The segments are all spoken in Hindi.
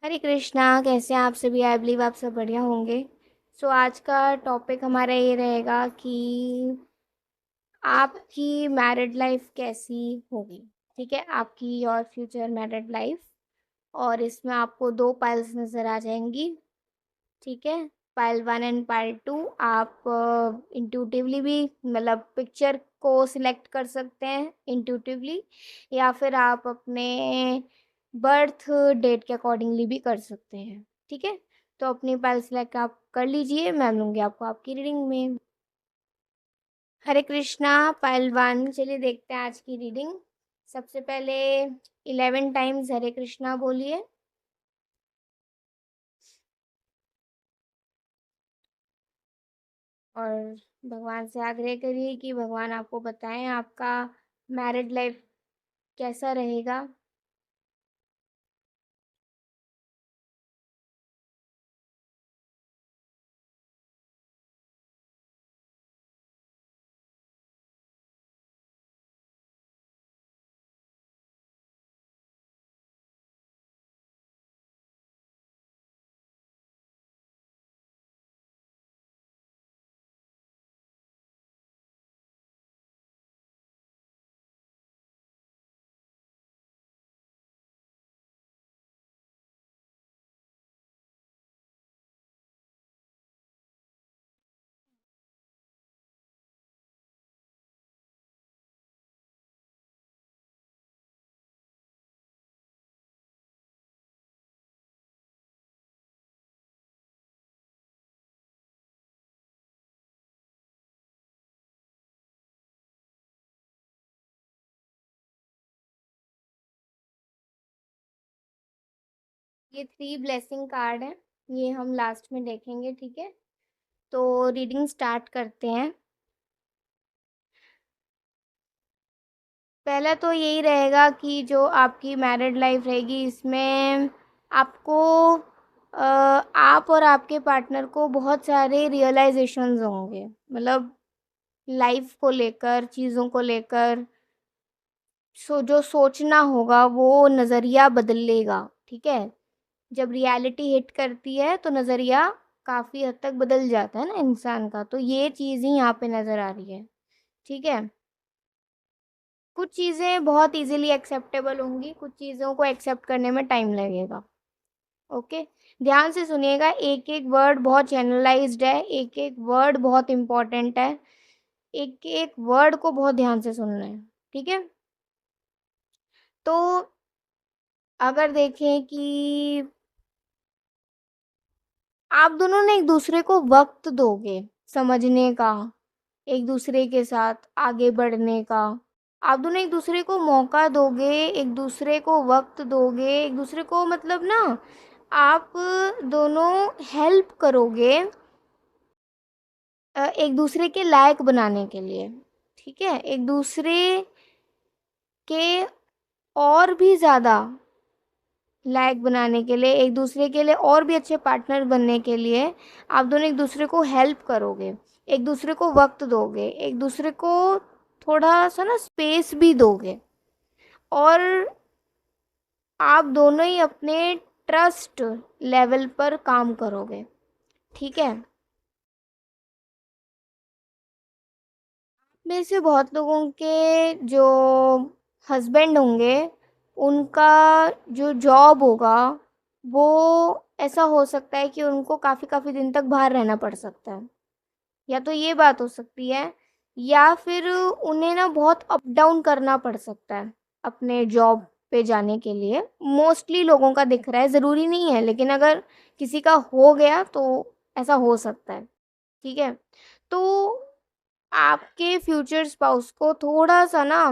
हरे कृष्णा। कैसे हैं आप सभी? आई बिलीव आप सब बढ़िया होंगे। आज का टॉपिक हमारा ये रहेगा कि आपकी मैरिड लाइफ कैसी होगी। ठीक है, आपकी और फ्यूचर मैरिड लाइफ। और इसमें आपको दो पाइल्स नज़र आ जाएंगी। ठीक है, pile one and pile two. आप इंट्यूटिवली भी मतलब पिक्चर को सिलेक्ट कर सकते हैं इंट्यूटिवली, या फिर आप अपने बर्थ डेट के अकॉर्डिंगली भी कर सकते हैं। ठीक है, तो अपनी पाइल सिलेक्ट आप कर लीजिए, मैं लूँगी आपको आपकी रीडिंग में। हरे कृष्णा। पाइल वन, चलिए देखते हैं आज की रीडिंग। सबसे पहले 11 टाइम्स हरे कृष्णा बोलिए। और भगवान से आग्रह करिए कि भगवान आपको बताएं आपका मैरिड लाइफ कैसा रहेगा। ये 3 ब्लेसिंग कार्ड है, ये हम लास्ट में देखेंगे। ठीक है, तो रीडिंग स्टार्ट करते हैं। पहला तो यही रहेगा कि जो आपकी मैरिड लाइफ रहेगी इसमें आपको आप और आपके पार्टनर को बहुत सारे रियलाइजेशंस होंगे। मतलब लाइफ को लेकर, चीज़ों को लेकर जो सोचना होगा वो नज़रिया बदलेगा। ठीक है, जब रियलिटी हिट करती है तो नज़रिया काफ़ी हद तक बदल जाता है ना इंसान का, तो ये चीज़ ही यहाँ पे नज़र आ रही है। ठीक है, कुछ चीज़ें बहुत इजीली एक्सेप्टेबल होंगी, कुछ चीज़ों को एक्सेप्ट करने में टाइम लगेगा। ओके, ध्यान से सुनिएगा, एक एक वर्ड बहुत चैनलाइज्ड है, एक एक वर्ड बहुत इम्पोर्टेंट है, एक एक वर्ड को बहुत ध्यान से सुनना है। ठीक है, तो अगर देखें कि आप दोनों ने एक दूसरे को वक्त दोगे समझने का, एक दूसरे के साथ आगे बढ़ने का, आप दोनों एक दूसरे को मौका दोगे, एक दूसरे को वक्त दोगे, एक दूसरे को मतलब ना आप दोनों हेल्प करोगे एक दूसरे के लायक बनाने के लिए। ठीक है, एक दूसरे के और भी ज़्यादा लायक बनाने के लिए, एक दूसरे के लिए और भी अच्छे पार्टनर बनने के लिए आप दोनों एक दूसरे को हेल्प करोगे, एक दूसरे को वक्त दोगे, एक दूसरे को थोड़ा सा ना स्पेस भी दोगे, और आप दोनों ही अपने ट्रस्ट लेवल पर काम करोगे। ठीक है, में से बहुत लोगों के जो हस्बैंड होंगे उनका जो जॉब होगा वो ऐसा हो सकता है कि उनको काफ़ी काफ़ी दिन तक बाहर रहना पड़ सकता है, या तो ये बात हो सकती है, या फिर उन्हें ना बहुत अप डाउन करना पड़ सकता है अपने जॉब पे जाने के लिए। मोस्टली लोगों का दिख रहा है, ज़रूरी नहीं है, लेकिन अगर किसी का हो गया तो ऐसा हो सकता है। ठीक है, तो आपके फ्यूचर स्पाउस को थोड़ा-सा ना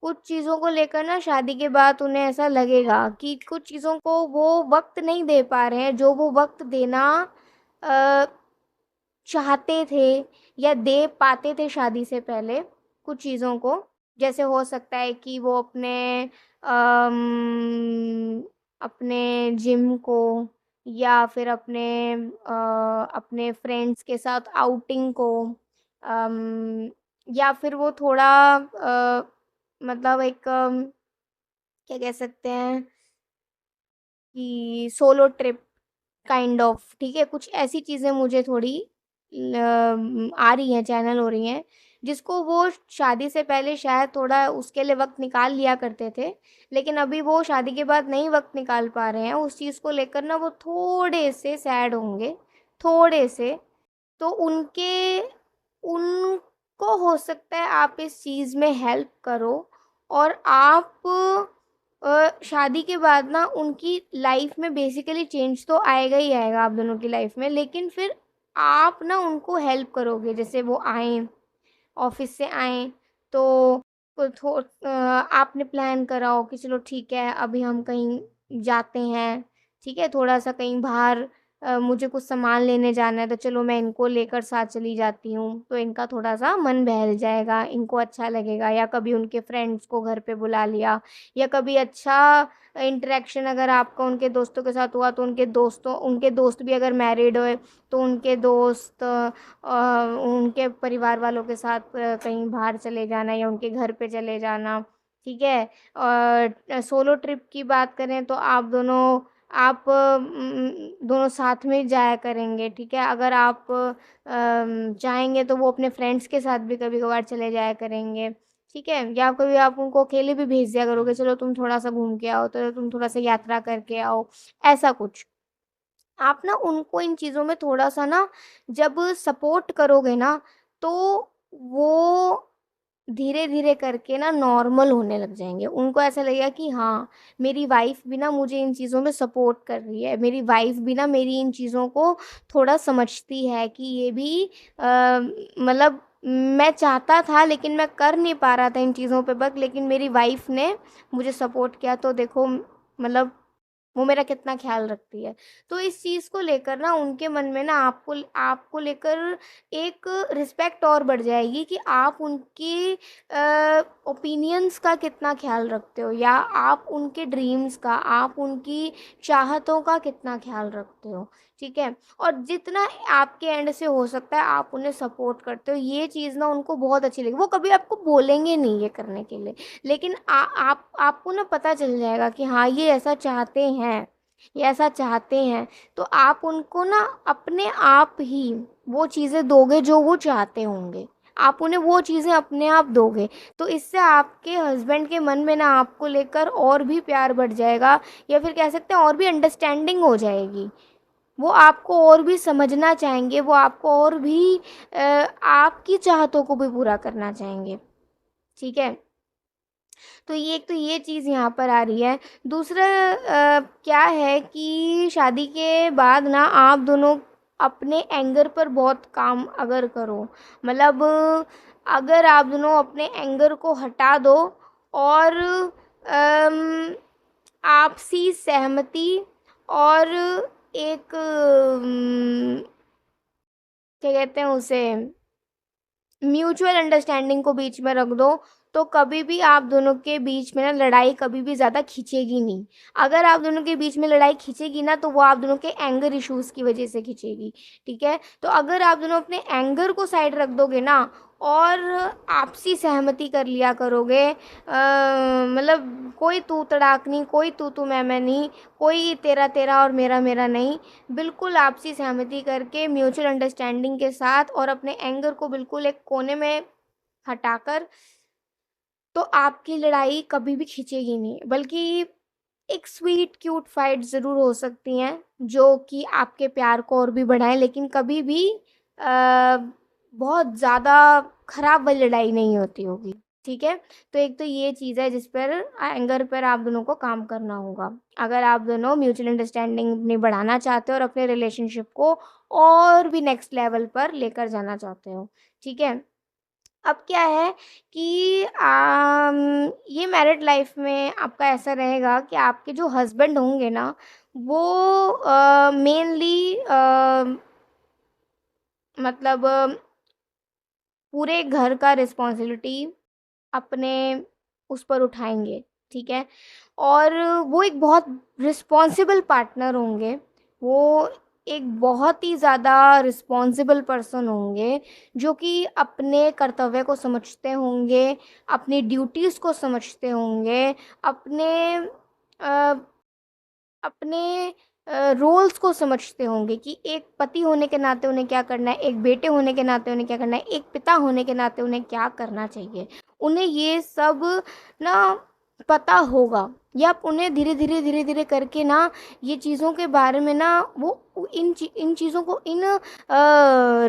कुछ चीज़ों को लेकर ना शादी के बाद उन्हें ऐसा लगेगा कि कुछ चीज़ों को वो वक़्त नहीं दे पा रहे हैं, जो वो वक़्त देना अ, चाहते थे या दे पाते थे शादी से पहले कुछ चीज़ों को। जैसे हो सकता है कि वो अपने जिम को, या फिर अपने फ्रेंड्स के साथ आउटिंग को, अम, या फिर वो थोड़ा मतलब एक क्या कह सकते हैं, कि सोलो ट्रिप काइंड ऑफ, ठीक है? कुछ ऐसी चीज़ें मुझे थोड़ी आ रही हैं, चैनल हो रही हैं, जिसको वो शादी से पहले शायद थोड़ा उसके लिए वक़्त निकाल लिया करते थे, लेकिन अभी वो शादी के बाद नहीं वक़्त निकाल पा रहे हैं। उस चीज़ को लेकर ना वो थोड़े-से सैड होंगे, थोड़े-से। तो उनको हो सकता है आप इस चीज़ में हेल्प करो, और आप शादी के बाद ना उनकी लाइफ में बेसिकली चेंज तो आएगा ही आएगा आप दोनों की लाइफ में, लेकिन फिर आप ना उनको हेल्प करोगे। जैसे वो आएँ, ऑफ़िस से आएँ, तो आपने प्लान करा हो कि चलो ठीक है, अभी हम कहीं जाते हैं, ठीक है? थोड़ा-सा कहीं बाहर मुझे कुछ सामान लेने जाना है, तो चलो मैं इनको लेकर साथ चली जाती हूँ, तो इनका थोड़ा-सा मन बहल जाएगा, इनको अच्छा लगेगा। या कभी उनके फ्रेंड्स को घर पे बुला लिया, या कभी अच्छा इंटरेक्शन अगर आपका उनके दोस्तों के साथ हुआ, तो उनके दोस्त भी अगर मैरिड होए, तो उनके दोस्त उनके परिवार वालों के साथ कहीं बाहर चले जाना या उनके घर पे चले जाना, ठीक है? और सोलो ट्रिप की बात करें तो आप दोनों साथ में जाया करेंगे, ठीक है? अगर आप चाहेंगे तो वो अपने फ्रेंड्स के साथ भी कभी-कभार चले जाया करेंगे, ठीक है? या कभी आप उनको अकेले भी भेज दिया करोगे, चलो तुम थोड़ा-सा घूम के आओ, तो तुम थोड़ा-सा यात्रा करके आओ, ऐसा कुछ। आप ना उनको इन चीज़ों में थोड़ा-सा ना जब सपोर्ट करोगे ना, तो वो धीरे-धीरे करके ना नॉर्मल होने लग जाएँगे। उनको ऐसा लगेगा कि हाँ, मेरी वाइफ़ भी ना मुझे इन चीज़ों में सपोर्ट कर रही है। मेरी वाइफ़ भी ना मेरी इन चीज़ों को थोड़ा समझती है कि ये भी मतलब मैं चाहता था लेकिन मैं कर नहीं पा रहा था इन चीज़ों पे वर्क, लेकिन मेरी वाइफ़ ने मुझे सपोर्ट किया, तो देखो मतलब वो मेरा कितना ख़्याल रखती है। तो इस चीज़ को लेकर ना उनके मन में ना आपको लेकर एक रिस्पेक्ट और बढ़ जाएगी कि आप उनकी ओपिनियंस का कितना ख़्याल रखते हो, या आप उनके ड्रीम्स का, आप उनकी चाहतों का कितना ख़्याल रखते हो, ठीक है? और जितना आपके एंड से हो सकता है आप उन्हें सपोर्ट करते हो, ये चीज़ ना उनको बहुत अच्छी लगेगी। वो कभी आपको बोलेंगे नहीं ये करने के लिए, लेकिन आपको ना पता चल जाएगा कि हाँ, ये ऐसा चाहते हैं, ये ऐसा चाहते हैं, तो आप उनको ना अपने आप ही वो चीज़ें दोगे जो वो चाहते होंगे। आप उन्हें वो चीज़ें अपने आप दोगे, तो इससे आपके हस्बैंड के मन में ना आपको लेकर और भी प्यार बढ़ जाएगा, या फिर कह सकते हैं और भी अंडरस्टैंडिंग हो जाएगी। वो आपको और भी समझना चाहेंगे, वो आपको और भी आपकी चाहतों को भी पूरा करना चाहेंगे, ठीक है? तो ये एक तो ये चीज़ यहाँ पर आ रही है। दूसरा क्या है कि शादी के बाद ना आप दोनों अपने एंगर पर बहुत काम अगर करो, मतलब अगर आप दोनों अपने एंगर को हटा दो, और आपसी सहमति और एक क्या कहते हैं उसे, म्यूचुअल अंडरस्टैंडिंग को बीच में रख दो, तो कभी भी आप दोनों के बीच में ना लड़ाई कभी भी ज़्यादा खिंचेगी नहीं। अगर आप दोनों के बीच में लड़ाई खिंचेगी ना, तो वो आप दोनों के एंगर इश्यूज़ की वज़ह से खिंचेगी, ठीक है? तो अगर आप दोनों अपने एंगर को साइड रख दोगे ना, और आपसी सहमति कर लिया करोगे, मतलब कोई तू तड़ाक नहीं, कोई तू मैं नहीं, कोई तेरा तेरा और मेरा मेरा नहीं, बिल्कुल आपसी सहमति करके म्यूचुअल अंडरस्टैंडिंग के साथ, और अपने एंगर को बिल्कुल एक कोने में हटाकर, तो आपकी लड़ाई कभी भी खिंचेगी नहीं, बल्कि एक स्वीट क्यूट फाइट ज़रूर हो सकती हैं, जो कि आपके प्यार को और भी बढ़ाएँ, लेकिन कभी भी बहुत ज़्यादा खराब वाली लड़ाई नहीं होती होगी, ठीक है? तो एक तो ये चीज़ है जिस पर एंगर पर आप दोनों को काम करना होगा। अगर आप दोनों म्यूचुअल अंडरस्टैंडिंग अपनी बढ़ाना चाहते हो और अपने रिलेशनशिप को और भी नेक्स्ट लेवल पर लेकर जाना चाहते हो, ठीक है? अब क्या है कि ये मैरिड लाइफ में आपका ऐसा रहेगा कि आपके जो हस्बैंड होंगे ना, वो मेनली मतलब पूरे घर का रिस्पॉन्सिबिलिटी अपने उस पर उठाएँगे, ठीक है? और वो एक बहुत रिस्पॉन्सिबल पार्टनर होंगे। वो एक बहुत ही ज़्यादा रिस्पॉन्सिबल पर्सन होंगे, जो कि अपने कर्तव्य को समझते होंगे, अपनी ड्यूटीज़ को समझते होंगे, अपने अ अपने रोल्स को समझते होंगे कि एक पति होने के नाते उन्हें क्या करना है, एक बेटे होने के नाते उन्हें क्या करना है, एक पिता होने के नाते उन्हें क्या करना चाहिए। उन्हें ये सब ना पता होगा, या उन्हें धीरे-धीरे करके ना ये चीज़ों के बारे में ना वो इन चीज़ों को, इन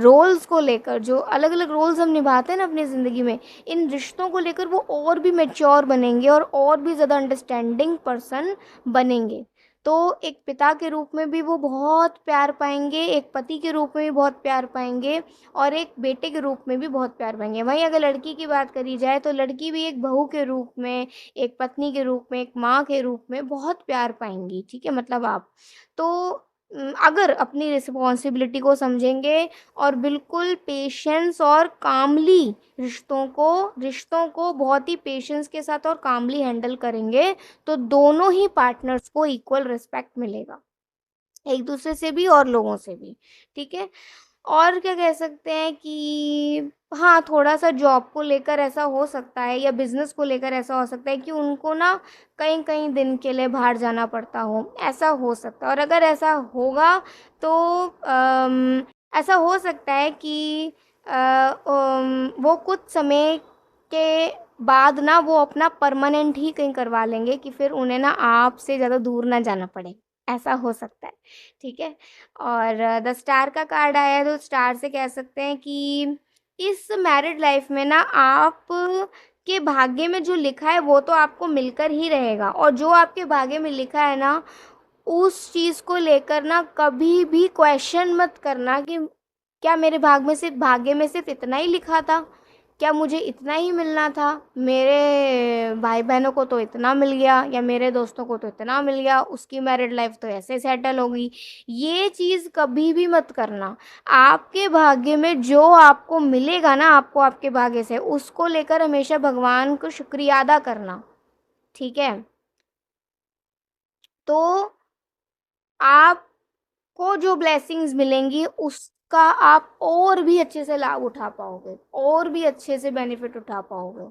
रोल्स को लेकर, जो अलग-अलग रोल्स हम निभाते हैं ना अपनी ज़िंदगी में, इन रिश्तों को लेकर वो और भी मैच्योर बनेंगे और भी ज़्यादा अंडरस्टैंडिंग पर्सन बनेंगे। तो एक पिता के रूप में भी वो बहुत प्यार पाएँगे, एक पति के रूप में भी बहुत प्यार पाएँगे और एक बेटे के रूप में भी बहुत प्यार पाएँगे। वहीं अगर लड़की की बात करी जाए तो लड़की भी एक बहू के रूप में, एक पत्नी के रूप में, एक माँ के रूप में बहुत प्यार पाएँगी, ठीक है? मतलब आप। तो अगर अपनी रिस्पॉन्सिबिलिटी को समझेंगे और बिल्कुल पेशेंस और कामली रिश्तों को बहुत ही पेशेंस के साथ और कामली हैंडल करेंगे, तो दोनों ही पार्टनर्स को इक्वल रिस्पेक्ट मिलेगा, एक दूसरे से भी और लोगों से भी, ठीक है? और क्या कह सकते हैं कि हाँ, थोड़ा-सा जॉब को लेकर ऐसा हो सकता है या बिज़नेस को लेकर ऐसा हो सकता है कि उनको ना कहीं-कहीं दिन के लिए बाहर जाना पड़ता हो, ऐसा हो सकता है। और अगर ऐसा होगा तो ऐसा हो सकता है कि वो कुछ समय के बाद ना वो अपना परमानेंट ही कहीं करवा लेंगे कि फिर उन्हें ना आपसे ज़्यादा दूर ना जाना पड़े, ऐसा हो सकता है, ठीक है? और द स्टार का कार्ड आया है तो स्टार से कह सकते हैं कि इस मैरिड लाइफ में ना आप के भाग्य में जो लिखा है वो तो आपको मिलकर ही रहेगा, और जो आपके भाग्य में लिखा है ना उस चीज़ को लेकर ना कभी भी क्वेश्चन मत करना कि क्या मेरे भाग्य में सिर्फ इतना ही लिखा था? क्या मुझे इतना ही मिलना था? मेरे भाई-बहनों को तो इतना मिल गया या मेरे दोस्तों को तो इतना मिल गया, उसकी मैरिड लाइफ़ तो ऐसे सेटल हो गई। ये चीज़ कभी भी मत करना। आपके भाग्य में जो आपको मिलेगा ना, आपको आपके भाग्य से, उसको लेकर हमेशा भगवान को शुक्रिया अदा करना, ठीक है? तो आपको जो ब्लेसिंग्स मिलेंगी उसका आप और भी अच्छे से लाभ उठा पाओगे, और भी अच्छे से बेनिफिट उठा पाओगे,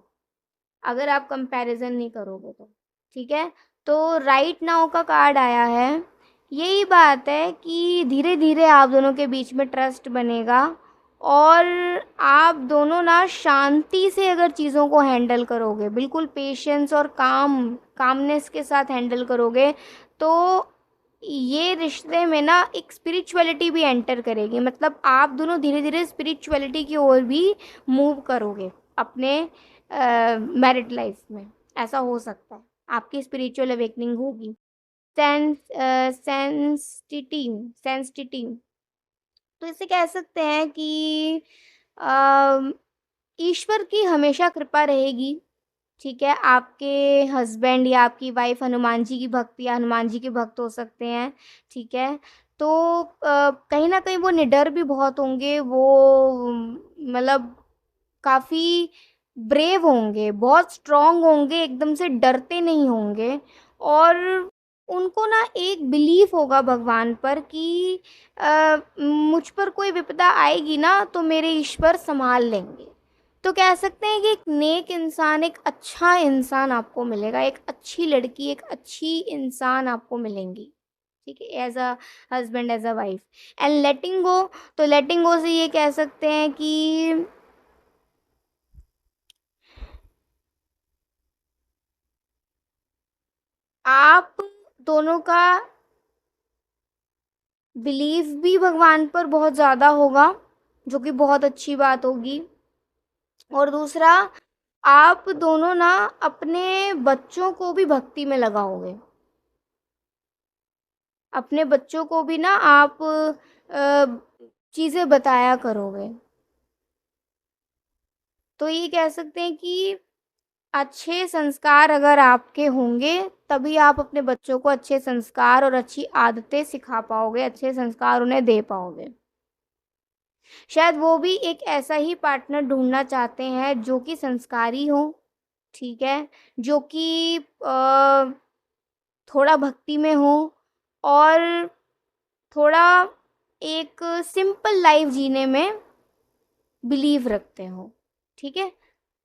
अगर आप कंपैरिज़न नहीं करोगे तो, ठीक है? तो राइट नाउ का कार्ड आया है। यही बात है कि धीरे-धीरे आप दोनों के बीच में ट्रस्ट बनेगा और आप दोनों ना शांति से अगर चीज़ों को हैंडल करोगे, बिल्कुल पेशेंस और कामनेस के साथ हैंडल करोगे, तो ये रिश्ते में ना एक स्पिरिचुअलिटी भी एंटर करेगी। मतलब आप दोनों धीरे-धीरे स्पिरिचुअलिटी की ओर भी मूव करोगे अपने मैरिड लाइफ में, ऐसा हो सकता है। आपकी स्पिरिचुअल अवेकनिंग होगी। सेंसिटिव तो इसे कह सकते हैं कि ईश्वर की हमेशा कृपा रहेगी, ठीक है? आपके हस्बैंड या आपकी वाइफ़ हनुमान जी की भक्त या हनुमान जी के भक्त हो सकते हैं, ठीक है? तो कहीं न कहीं वो निडर भी बहुत होंगे, वो मतलब काफ़ी ब्रेव होंगे, बहुत स्ट्रॉन्ग होंगे, एकदम से डरते नहीं होंगे और उनको ना एक बिलीफ होगा भगवान पर कि मुझ पर कोई विपदा आएगी ना तो मेरे ईश्वर सँभाल लेंगे। तो कह सकते हैं कि एक नेक इंसान, एक अच्छा इंसान आपको मिलेगा, एक अच्छी लड़की, एक अच्छी इंसान आपको मिलेंगी, ठीक है? As a husband, as a wife. And letting go, तो लेटिंग गो से ये कह सकते हैं कि आप दोनों का बिलीव भी भगवान पर बहुत ज़्यादा होगा, जो कि बहुत अच्छी बात होगी। और दूसरा, आप दोनों ना अपने बच्चों को भी भक्ति में लगाओगे। अपने बच्चों को भी ना आप चीज़ें बताया करोगे। तो ये कह सकते हैं कि अच्छे संस्कार अगर आपके होंगे, तभी आप अपने बच्चों को अच्छे संस्कार और अच्छी आदतें सिखा पाओगे, अच्छे संस्कार उन्हें दे पाओगे। शायद वो भी एक ऐसा ही पार्टनर ढूँढना चाहते हैं जो कि संस्कारी हो, ठीक है? जो कि थोड़ा भक्ति में हो और थोड़ा एक सिंपल लाइफ़ जीने में बिलीव रखते हों, ठीक है?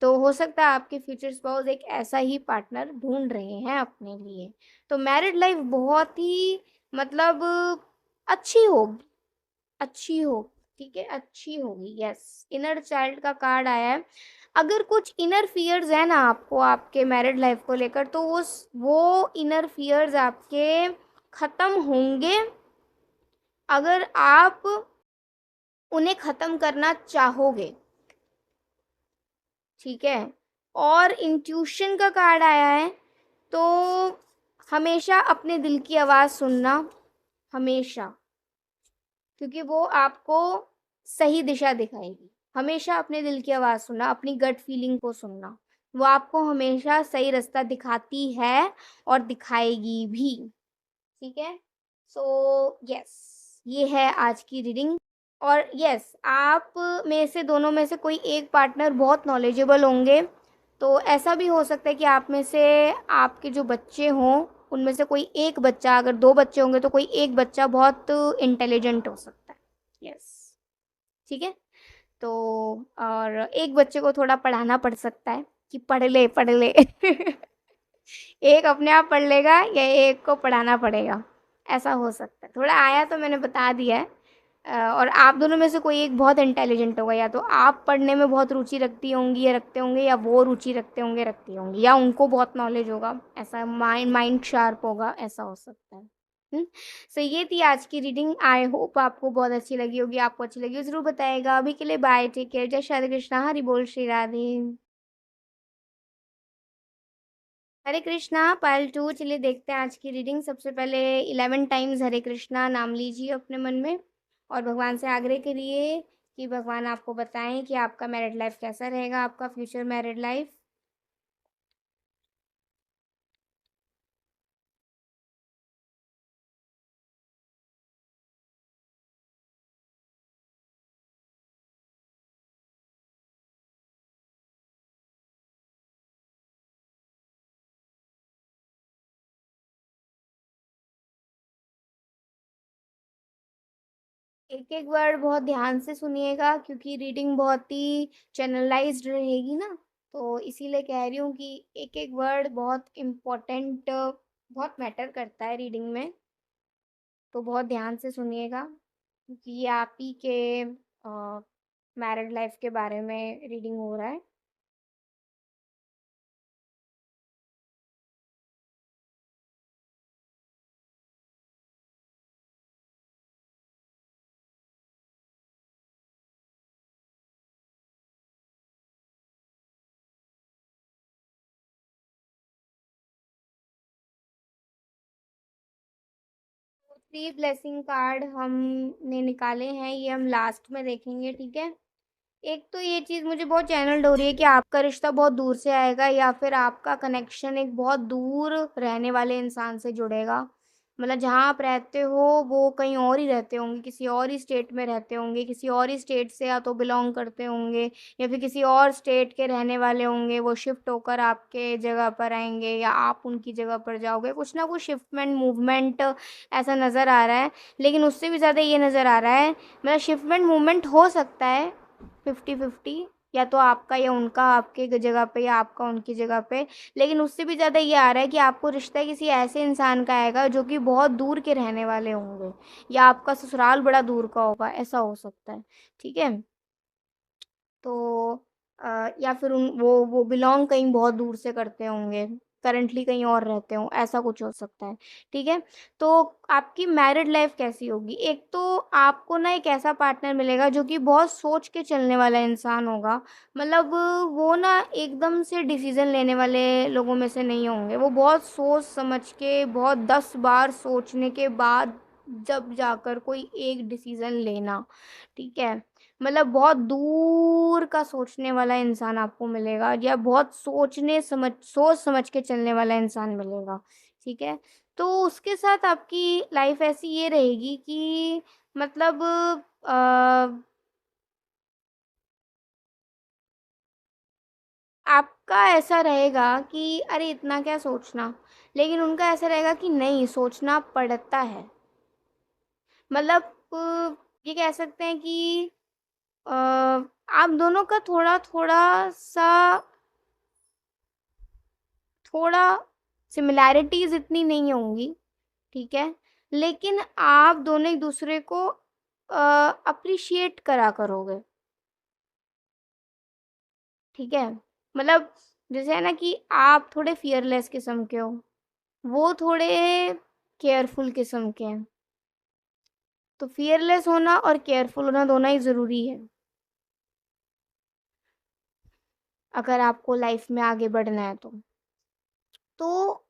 तो हो सकता है आपके फ्यूचर स्पाउस एक ऐसा ही पार्टनर ढूंढ रहे हैं अपने लिए। तो मैरिड लाइफ बहुत ही मतलब अच्छी होगी, अच्छी हो, ठीक है, अच्छी होगी। यस, इनर चाइल्ड का कार्ड आया है। अगर कुछ इनर फियर्स है ना आपको आपके मैरिड लाइफ को लेकर, तो वो इनर फियर्स आपके खत्म होंगे अगर आप उन्हें खत्म करना चाहोगे, ठीक है। और इंट्यूशन का कार्ड आया है, तो हमेशा अपने दिल की आवाज़ सुनना, हमेशा, क्योंकि वो आपको सही दिशा दिखाएगी। हमेशा अपने दिल की आवाज़ सुनना, अपनी गट फीलिंग को सुनना, वो आपको हमेशा सही रास्ता दिखाती है और दिखाएगी भी, ठीक है। सो यस, ये है आज की रीडिंग। और यस, आप में से दोनों में से कोई एक पार्टनर बहुत नॉलेजेबल होंगे। तो ऐसा भी हो सकता है कि आप में से आपके जो बच्चे हों, उनमें से कोई एक बच्चा, अगर 2 बच्चे होंगे तो कोई एक बच्चा बहुत इंटेलिजेंट हो सकता है। यस, ठीक है। तो और एक बच्चे को थोड़ा पढ़ाना पड़ सकता है कि पढ़ ले, पढ़ ले। एक अपने आप पढ़ लेगा या एक को पढ़ाना पड़ेगा, ऐसा हो सकता है। थोड़ा आया तो मैंने बता दिया है। और आप दोनों में से कोई एक बहुत इंटेलिजेंट होगा, या तो आप पढ़ने में बहुत रुचि रखती होंगी या रखते होंगे, या वो रुचि रखते होंगे, रखती होंगी, या उनको बहुत नॉलेज होगा, ऐसा माइंड माइंड शार्प होगा, ऐसा हो सकता है। सो ये थी आज की रीडिंग। आई होप आपको बहुत अच्छी लगी होगी। आपको अच्छी लगी हो ज़रूर बताइएगा। अभी के लिए बाय, टेक केयर, जय श्री कृष्णा, हरि बोल, श्री राधे। हरे कृष्णा पायल 2। चलिए देखते हैं आज की रीडिंग। सबसे पहले 11 टाइम्स हरे कृष्णा नाम लीजिए अपने मन में, और भगवान से आग्रह करिए कि भगवान आपको बताएं कि आपका मैरिड लाइफ कैसा रहेगा, आपका फ्यूचर मैरिड लाइफ। एक एक वर्ड बहुत ध्यान से सुनिएगा, क्योंकि रीडिंग बहुत ही चैनलाइज्ड रहेगी ना, तो इसीलिए कह रही हूँ कि एक एक वर्ड बहुत इम्पोर्टेंट, बहुत मैटर करता है रीडिंग में। तो बहुत ध्यान से सुनिएगा, क्योंकि ये आप ही के मैरिड लाइफ के बारे में रीडिंग हो रहा है। थ्री ब्लेसिंग कार्ड हमने निकाले हैं, ये हम लास्ट में देखेंगे, ठीक है। एक तो ये चीज़ मुझे बहुत चैनल्ड हो रही है कि आपका रिश्ता बहुत दूर से आएगा, या फिर आपका कनेक्शन एक बहुत दूर रहने वाले इंसान से जुड़ेगा। मतलब जहाँ आप रहते हो वो कहीं और ही रहते होंगे, किसी और ही स्टेट में रहते होंगे, किसी और ही स्टेट से या तो बिलोंग करते होंगे, या फिर किसी और स्टेट के रहने वाले होंगे। वो शिफ्ट होकर आपके जगह पर आएंगे, या आप उनकी जगह पर जाओगे। कुछ ना कुछ शिफ्टमेंट मूवमेंट ऐसा नज़र आ रहा है। लेकिन उससे भी ज़्यादा ये नज़र आ रहा है, मतलब शिफ्टमेंट मूवमेंट हो सकता है 50-50, या तो आपका या उनका आपके जगह पे, या आपका उनकी जगह पे। लेकिन उससे भी ज़्यादा ये आ रहा है कि आपको रिश्ता किसी ऐसे इंसान का आएगा जो कि बहुत दूर के रहने वाले होंगे, या आपका ससुराल बड़ा दूर का होगा, ऐसा हो सकता है, ठीक है। तो या फिर वो बिलोंग कहीं बहुत दूर से करते होंगे, करंटली कहीं और रहते हों, ऐसा कुछ हो सकता है, ठीक है। तो आपकी मैरिड लाइफ कैसी होगी? एक तो आपको ना एक ऐसा पार्टनर मिलेगा जो कि बहुत सोच के चलने वाला इंसान होगा। मतलब वो ना एकदम से डिसीजन लेने वाले लोगों में से नहीं होंगे। वो बहुत सोच समझ के, बहुत 10 बार सोचने के बाद जब जाकर कोई एक डिसीजन लेना, ठीक है। मतलब बहुत दूर का सोचने वाला इंसान आपको मिलेगा, या बहुत सोच समझ के चलने वाला इंसान मिलेगा, ठीक है। तो उसके साथ आपकी लाइफ ऐसी ये रहेगी कि मतलब अ, आपका ऐसा रहेगा कि अरे इतना क्या सोचना, लेकिन उनका ऐसा रहेगा कि नहीं, सोचना पड़ता है। मतलब ये कह सकते हैं कि आप दोनों का थोड़ा थोड़ा सा थोड़ा सिमिलैरिटीज़ इतनी नहीं होंगी, ठीक है? लेकिन आप दोनों एक-दूसरे को एप्रिशिएट करा करोगे, ठीक है? मतलब जैसे है ना कि आप थोड़े फ़ियरलेस किस्म के हो, वो थोड़े केयरफुल किस्म के हैं। तो फ़ियरलेस होना और केयरफुल होना दोनों ही ज़रूरी है, अगर आपको लाइफ़ में आगे बढ़ना है तो। तो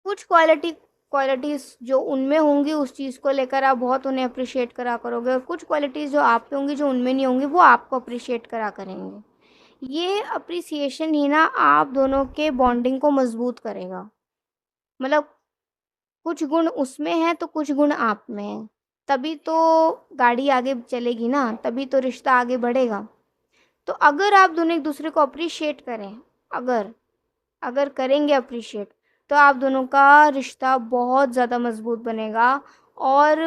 कुछ क्वालिटीज़ जो उनमें होंगी उस चीज़ को लेकर आप बहुत उन्हें एप्रिशिएट करा करोगे, और कुछ क्वालिटीज़ जो आप में होंगी जो उनमें नहीं होंगी वो आपको एप्रिशिएट करा करेंगे। ये एप्रिसिएशन ही ना आप दोनों के बॉन्डिंग को मज़बूत करेगा। मतलब कुछ गुण उसमें हैं तो कुछ गुण आप में हैं। तभी तो गाड़ी आगे चलेगी ना, तभी तो रिश्ता आगे बढ़ेगा। तो अगर आप दोनों एक-दूसरे को एप्रिशिएट करें, अगर अगर करेंगे अप्रिशिएट, तो आप दोनों का रिश्ता बहुत ज़्यादा मज़बूत बनेगा, और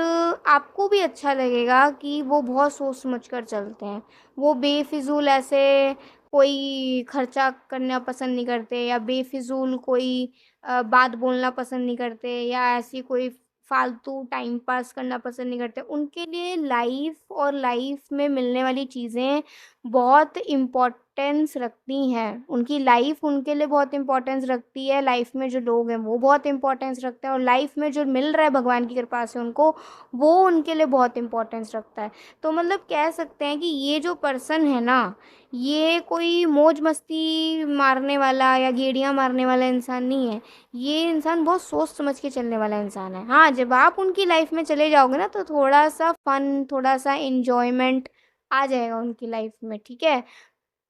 आपको भी अच्छा लगेगा कि वो बहुत सोच समझ कर चलते हैं। वो बेफ़िज़ूल ऐसे कोई खर्चा करना पसंद नहीं करते, या बेफ़िज़ूल कोई बात बोलना पसंद नहीं करते, या ऐसी कोई फ़ालतू टाइम पास करना पसंद नहीं करते। उनके लिए लाइफ़ और लाइफ़ में मिलने वाली चीज़ें बहुत इम्पोर्टेंस रखती हैं। उनकी लाइफ़ उनके लिए बहुत इम्पोर्टेंस रखती है, लाइफ़ में जो लोग हैं वो बहुत इम्पोर्टेंस रखते हैं, और लाइफ़ में जो मिल रहा है भगवान की कृपा से उनको, वो उनके लिए बहुत इम्पोर्टेंस रखता है। तो मतलब कह सकते हैं कि ये जो पर्सन है ना, ये कोई मौज-मस्ती मारने वाला या गेड़ियाँ मारने वाला इंसान नहीं है। ये इंसान बहुत सोच समझ के चलने वाला इंसान है। हाँ, जब आप उनकी लाइफ़ में चले जाओगे ना, तो थोड़ा-सा फ़न, थोड़ा-सा एन्जॉयमेंट आ जाएगा उनकी लाइफ में, ठीक है?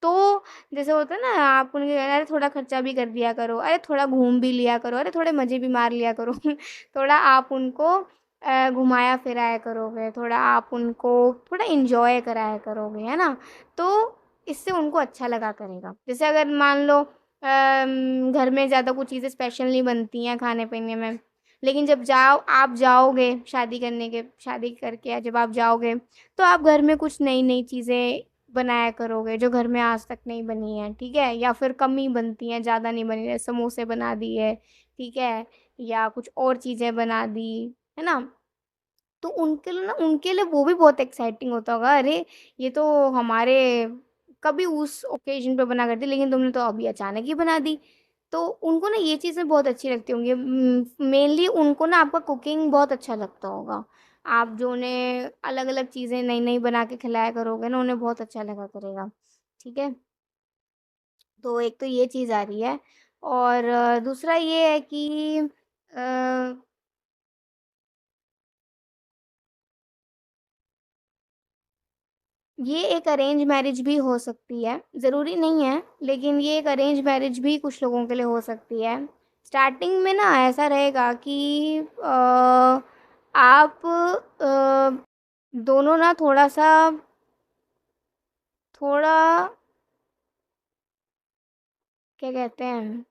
तो जैसे होता है ना, आप उनके अरे थोड़ा खर्चा भी कर दिया करो, अरे थोड़ा घूम भी लिया करो, अरे थोड़े मज़े भी मार लिया करो। थोड़ा आप उनको घुमाया-फिराया करोगे, थोड़ा आप उनको थोड़ा एन्जॉय कराया करोगे, है ना? तो इससे उनको अच्छा लगा करेगा। जैसे अगर मान लो घर में ज़्यादा कुछ चीज़ें स्पेशल नहीं बनती हैं खाने-पीने में, लेकिन जब आप जाओगे शादी करके, या जब आप जाओगे, तो आप घर में कुछ नई-नई चीज़ें बनाया करोगे जो घर में आज तक नहीं बनी हैं, ठीक है? या फिर कम ही बनती हैं, ज़्यादा नहीं बनी है, समोसे बना दिए, ठीक है? या कुछ और चीज़ें बना दी, है ना? तो उनके लिए वो भी बहुत एक्साइटिंग होता होगा, अरे! ये तो हमारे कभी उस ओकेज़न पे बना करती, लेकिन तुमने तो अभी अचानक ही बना दी। तो उनको ना ये चीज़ें बहुत अच्छी लगती होंगी। मेनली उनको ना आपका कुकिंग बहुत अच्छा लगता होगा। आप जो उन्हें अलग-अलग चीज़ें नई-नई बना के खिलाया करोगे ना, उन्हें बहुत अच्छा लगा करेगा। ठीक है? तो एक तो ये चीज़ आ रही है, और दूसरा ये है कि अ ये एक अरेंज मैरिज भी हो सकती है, ज़रूरी नहीं है, लेकिन ये एक अरेंज मैरिज भी कुछ लोगों के लिए हो सकती है। स्टार्टिंग में ना ऐसा रहेगा कि आप दोनों ना थोड़ा-सा थोड़ा क्या कहते हैं,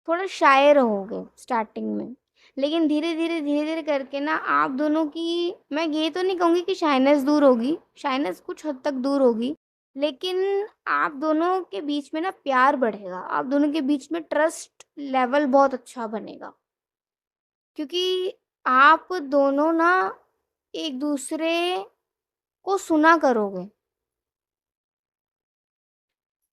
थोड़ा शाय रहोगे स्टार्टिंग में। लेकिन धीरे-धीरे करके ना आप दोनों की, मैं ये तो नहीं कहूँगी कि शायनेस दूर होगी, शायनेस कुछ हद तक दूर होगी, लेकिन आप दोनों के बीच में ना प्यार बढ़ेगा, आप दोनों के बीच में ट्रस्ट लेवल बहुत अच्छा बनेगा। क्योंकि आप दोनों ना एक-दूसरे को सुना करोगे।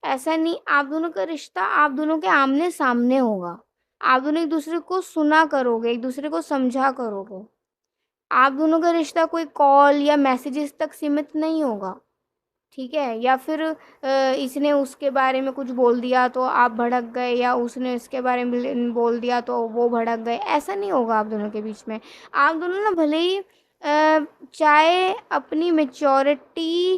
ऐसा नहीं, आप दोनों का रिश्ता आप दोनों के आमने-सामने होगा। आप दोनों एक-दूसरे को सुना करोगे, एक-दूसरे को समझा करोगे। आप दोनों का रिश्ता कोई कॉल या मैसेजेस तक सीमित नहीं होगा, ठीक है? या फिर इसने उसके बारे में कुछ बोल दिया तो आप भड़क गए, या उसने इसके बारे में बोल दिया तो वो भड़क गए, ऐसा नहीं होगा आप दोनों के बीच में। आप दोनों ना भले ही चाहे अपनी मैच्योरिटी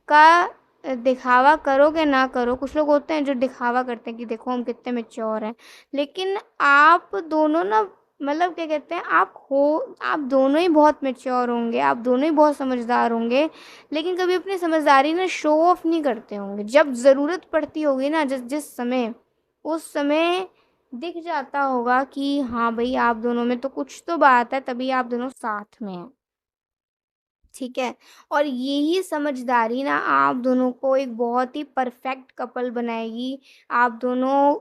का दिखावा करोगे ना करो, कुछ लोग होते हैं जो दिखावा करते हैं कि देखो हम कितने मैच्योर हैं। लेकिन आप दोनों ना, मतलब क्या कहते हैं, आप दोनों ही बहुत मैच्योर होंगे, आप दोनों ही बहुत समझदार होंगे, लेकिन कभी अपनी समझदारी ना शो ऑफ नहीं करते होंगे। जब ज़रूरत पड़ती होगी ना, जिस जिस समय, उस समय दिख जाता होगा कि हाँ भई, आप दोनों में तो कुछ तो बात है, तभी आप दोनों साथ में हैं। ठीक है? और यही समझदारी ना आप दोनों को एक बहुत ही परफेक्ट कपल बनाएगी। आप दोनों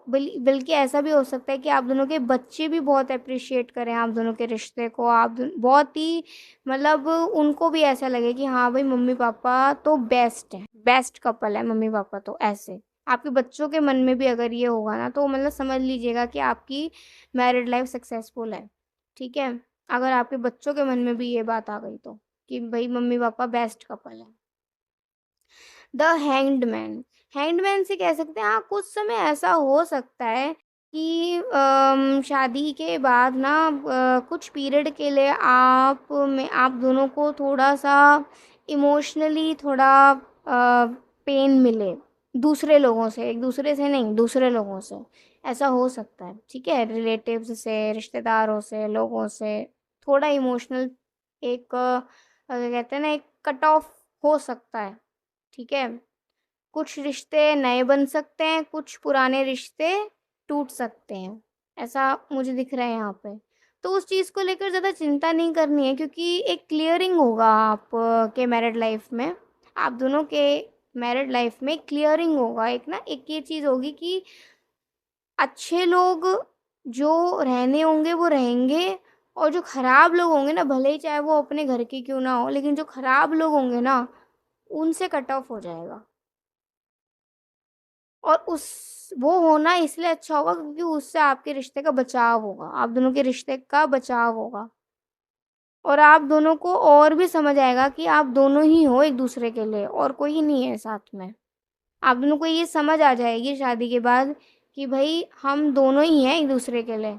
बल्कि ऐसा भी हो सकता है कि आप दोनों के बच्चे भी बहुत एप्रिशिएट करें आप दोनों के रिश्ते को। आप बहुत ही मतलब उनको भी ऐसा लगे कि हाँ भाई मम्मी-पापा तो बेस्ट हैं, बेस्ट कपल है मम्मी-पापा तो ऐसे। आपके बच्चों के मन में भी अगर ये होगा ना तो मतलब समझ लीजिएगा कि आपकी मैरिड लाइफ सक्सेसफुल है। ठीक है? अगर आपके बच्चों के मन में भी ये बात आ गई तो। कि भाई मम्मी-पापा बेस्ट कपल है। The hanged man, hanged man से कह सकते हैं हाँ, कुछ समय ऐसा हो सकता है कि शादी के बाद ना कुछ पीरियड के लिए आप दोनों को थोड़ा-सा इमोशनली थोड़ा पेन मिले, दूसरे लोगों से, एक-दूसरे से नहीं, दूसरे लोगों से। ऐसा हो सकता है, ठीक है? रिलेटिव्स से, रिश्तेदारों से, लोगों से, थोड़ा इमोशनल एक कहते हैं ना एक कट ऑफ हो सकता है, ठीक है? कुछ रिश्ते नए बन सकते हैं, कुछ पुराने रिश्ते टूट सकते हैं, ऐसा मुझे दिख रहा है यहाँ पे। तो उस चीज़ को लेकर ज़्यादा चिंता नहीं करनी है क्योंकि एक क्लीयरिंग होगा आप के मैरिड लाइफ़ में। आप दोनों के मैरिड लाइफ़ में क्लीयरिंग होगा एक ना एक ये चीज़ होगी कि अच्छे लोग जो रहने होंगे वो रहेंगे और जो खराब लोग होंगे ना भले ही चाहे वो अपने घर के क्यों ना हो लेकिन जो खराब लोग होंगे ना उनसे कट ऑफ हो जाएगा। और उस वो होना इसलिए अच्छा होगा क्योंकि उससे आपके रिश्ते का बचाव होगा, आप दोनों के रिश्ते का बचाव होगा। और आप दोनों को और भी समझ आएगा कि आप दोनों ही हो एक-दूसरे के लिए और कोई नहीं है साथ में। आप दोनों को ये समझ आ जाएगी शादी के बाद कि भई हम दोनों ही हैं एक-दूसरे के लिए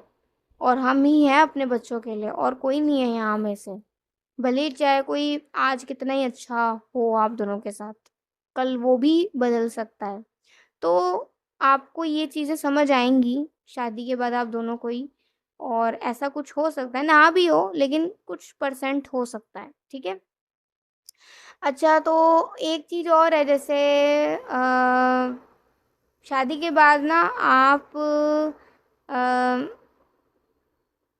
और हम ही हैं अपने बच्चों के लिए और कोई नहीं है यहाँ में से। भले ही चाहे कोई आज कितना ही अच्छा हो आप दोनों के साथ, कल वो भी बदल सकता है। तो आपको ये चीज़ें समझ आएँगी शादी के बाद आप दोनों को ही और ऐसा कुछ हो सकता है, ना भी हो लेकिन कुछ परसेंट हो सकता है, ठीक है? अच्छा तो एक चीज़ और है जैसे शादी के बाद ना आप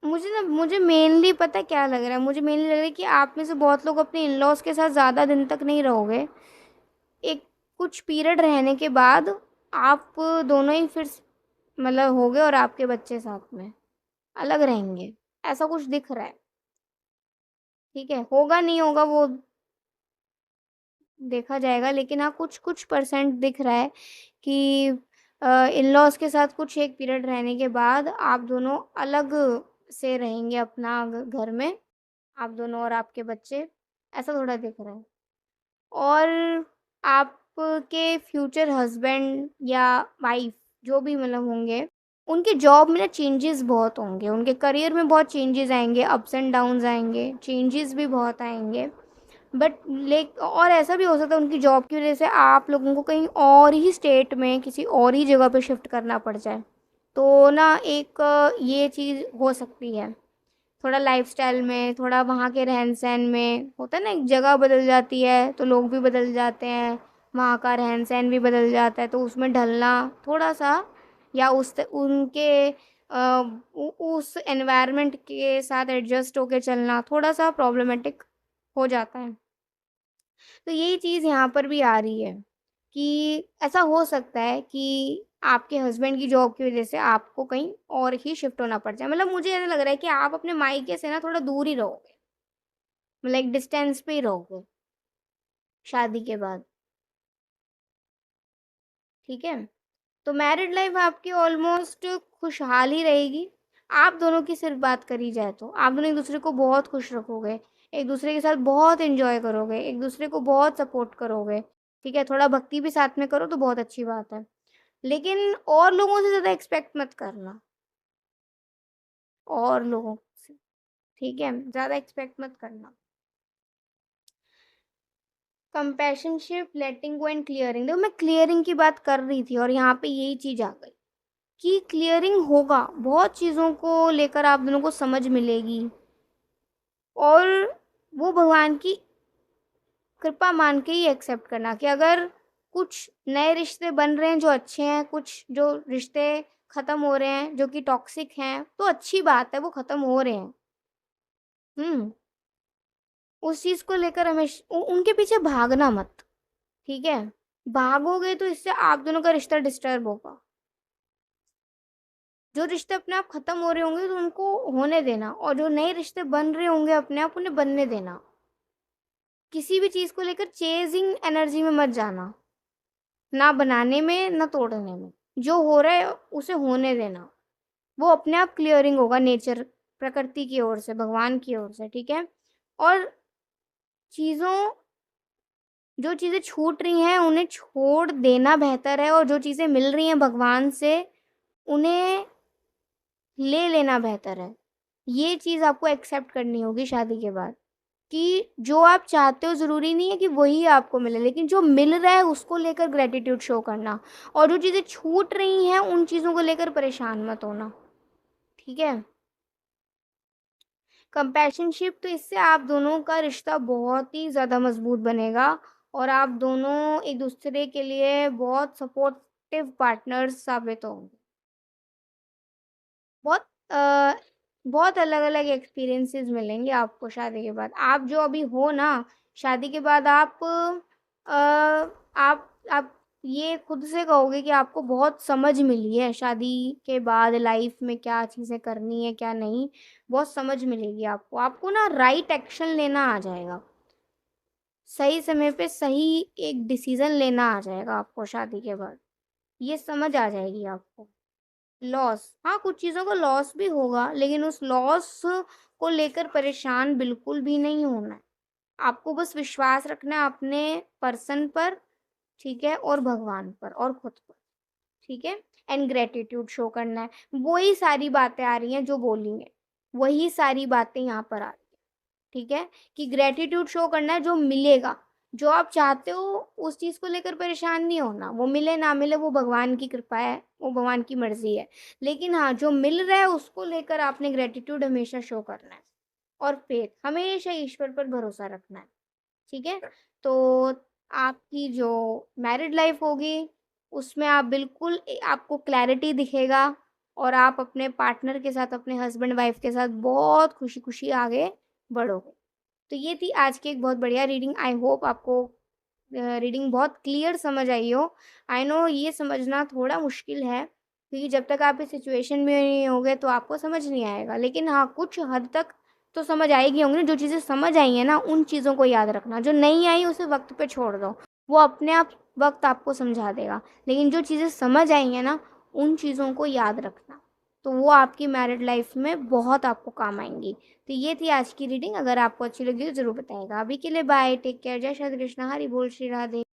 मुझे मेनली पता है क्या लग रहा है? मुझे मेनली लग रहा है कि आप में से बहुत लोग अपने इन-लॉज़ के साथ ज़्यादा दिन तक नहीं रहोगे। एक कुछ पीरियड रहने के बाद आप दोनों ही फिर मतलब होगे और आपके बच्चे साथ में, अलग रहेंगे। ऐसा कुछ दिख रहा है, ठीक है? होगा नहीं होगा वो देखा जाएगा लेकिन हाँ, कुछ-कुछ परसेंट दिख रहा है कि इन-लॉज़ के साथ कुछ एक पीरियड रहने के बाद आप दोनों अलग से रहेंगे अपना घर में, आप दोनों और आपके बच्चे, ऐसा थोड़ा दिख रहा है। और आपके फ्यूचर हस्बैंड या वाइफ़ जो भी मतलब होंगे, उनके जॉब में ना चेंजेस बहुत होंगे, उनके करियर में बहुत चेंजेस आएँगे, अप्स एंड डाउन्स आएँगे, चेंजेस भी बहुत आएँगे। बट लेक और ऐसा भी हो सकता है उनकी जॉब की वज़ह से आप लोगों को कहीं और ही स्टेट में, किसी और ही जगह पे शिफ्ट करना पड़ जाए। तो ना एक ये चीज़ हो सकती है। थोड़ा लाइफ़स्टाइल में, थोड़ा वहाँ के रहन-सहन में, होता है ना एक जगह बदल जाती है, तो लोग भी बदल जाते हैं, वहाँ का रहन-सहन भी बदल जाता है, तो उसमें ढलना थोड़ा-सा या उनके उस एनवायरनमेंट के साथ एडजस्ट होके चलना थोड़ा-सा प्रॉब्लमैटिक हो जाता है। तो यही चीज़ यहाँ पर भी आ रही है कि ऐसा हो सकता है कि आपके हस्बैंड की जॉब की वज़ह से आपको कहीं और ही शिफ्ट होना पड़ जाए। मतलब मुझे ऐसा लग रहा है कि आप अपने मायके से ना थोड़ा दूर ही रहोगे। मतलब एक डिस्टेंस पे ही रहोगे शादी के बाद, ठीक है? तो मैरिड लाइफ़ आपकी ऑलमोस्ट खुशहाल ही रहेगी। आप दोनों की सिर्फ़ बात करी जाए तो। आप दोनों एक-दूसरे को बहुत खुश रखोगे, एक-दूसरे के साथ बहुत एन्जॉय करोगे, एक-दूसरे को बहुत सपोर्ट करोगे, ठीक है? थोड़ा भक्ति भी साथ में करो तो बहुत अच्छी बात है। लेकिन और लोगों से ज़्यादा एक्सपेक्ट मत करना, और लोगों से, ठीक है? ज़्यादा एक्सपेक्ट मत करना। कंपैशनशिप, लेटिंग गो एंड क्लियरिंग देखो मैं क्लियरिंग की बात कर रही थी और यहाँ पे यही चीज़ आ गई कि क्लियरिंग होगा, बहुत चीज़ों को लेकर आप दोनों को समझ मिलेगी और वो भगवान की कृपा मान के ही एक्सेप्ट करना कि अगर कुछ नए रिश्ते बन रहे हैं जो अच्छे हैं, कुछ जो रिश्ते ख़त्म हो रहे हैं जो कि टॉक्सिक हैं, तो अच्छी बात है वो ख़त्म हो रहे हैं। हुँ। उस चीज़ को लेकर हमेशा उनके पीछे भागना मत, ठीक है? भागोगे तो इससे आप दोनों का रिश्ता डिस्टर्ब होगा। जो रिश्ते अपने आप खत्म हो रहे होंगे तो उनको होने देना, और जो नए रिश्ते बन रहे होंगे अपने आप, उन्हें बनने देना। किसी भी चीज़ को लेकर चेज़िंग एनर्जी में मत जाना, ना बनाने में ना तोड़ने में। जो हो रहा है उसे होने देना। वो अपने आप क्लियरिंग होगा, नेचर, प्रकृति की ओर से, भगवान की ओर से, ठीक है? और चीज़ों जो चीज़ें छूट रही हैं उन्हें छोड़ देना बेहतर है, और जो चीज़ें मिल रही हैं भगवान से उन्हें ले लेना बेहतर है। ये चीज़ आपको एक्सेप्ट करनी होगी शादी के बाद, कि जो आप चाहते हो ज़रूरी नहीं है कि वही आपको मिले, लेकिन जो मिल रहा है उसको लेकर ग्रैटिट्यूड शो करना, और जो चीज़ें छूट रही हैं उन चीज़ों को लेकर परेशान मत होना, ठीक है? कंपैशनशिप, तो इससे आप दोनों का रिश्ता बहुत ही ज़्यादा मज़बूत बनेगा, और आप दोनों एक दूसरे के लिए बहुत सपोर्टिव पार्टनर्स साबित होंगे। बहुत बहुत अलग-अलग एक्सपीरियंसेस मिलेंगे आपको शादी के बाद। आप जो अभी हो ना, शादी के बाद आप ये खुद से कहोगे कि आपको बहुत समझ मिली है शादी के बाद लाइफ में क्या चीज़ें करनी है, क्या नहीं। बहुत समझ मिलेगी आपको। आपको ना राइट एक्शन लेना आ जाएगा। सही समय पे सही एक डिसीज़न लेना आ जाएगा आपको शादी के बाद। ये समझ आ जाएगी आपको। लॉस, हाँ, कुछ चीज़ों का लॉस भी होगा, लेकिन उस लॉस को लेकर परेशान बिल्कुल भी नहीं होना है। आपको बस विश्वास रखना है अपने पर्सन पर, ठीक है? और भगवान पर और खुद पर, ठीक है? एंड ग्रैटिट्यूड शो करना है। वही सारी बातें आ रही हैं जो बोली हैं, वही सारी बातें यहाँ पर आ रही हैं, ठीक है? कि ग्रैटिट्यूड शो करना है, जो मिलेगा, जो आप चाहते हो उस चीज़ को लेकर परेशान नहीं होना। वो मिले ना मिले वो भगवान की कृपा है, वो भगवान की मर्ज़ी है। लेकिन हाँ, जो मिल रहा है उसको लेकर आपने ग्रैटिट्यूड हमेशा शो करना है, और फ़ेथ, हमेशा ईश्वर पर भरोसा रखना है, ठीक है? तो आपकी जो मैरिड लाइफ़ होगी, उसमें आप बिल्कुल आपको क्लैरिटी दिखेगा, और आप अपने पार्टनर के साथ, अपने हस्बैंड वाइफ़ के साथ बहुत खुशी-खुशी आगे बढ़ोगे। तो ये थी आज की एक बहुत बढ़िया रीडिंग। आई होप आपको रीडिंग बहुत क्लियर समझ आई हो। आई नो ये समझना थोड़ा मुश्किल है, क्योंकि जब तक आप इस सिचुएशन में नहीं होगे तो आपको समझ नहीं आएगा। लेकिन हाँ, कुछ हद तक तो समझ आएगी होंगी ना। जो चीज़ें समझ आई हैं ना, उन चीज़ों को याद रखना। जो नहीं आई उसे वक़्त पे छोड़ दो, वो अपने आप वक़्त आपको समझा देगा। लेकिन जो चीज़ें समझ आई हैं ना, उन चीज़ों को याद रखना। तो वो आपकी मैरिड लाइफ़ में बहुत आपको काम आएँगी। तो ये थी आज की रीडिंग। अगर आपको अच्छी लगी तो ज़रूर बताइएगा। अभी के लिए बाय, टेक केयर, जय श्री कृष्ण, हरि बोल, श्री राधे।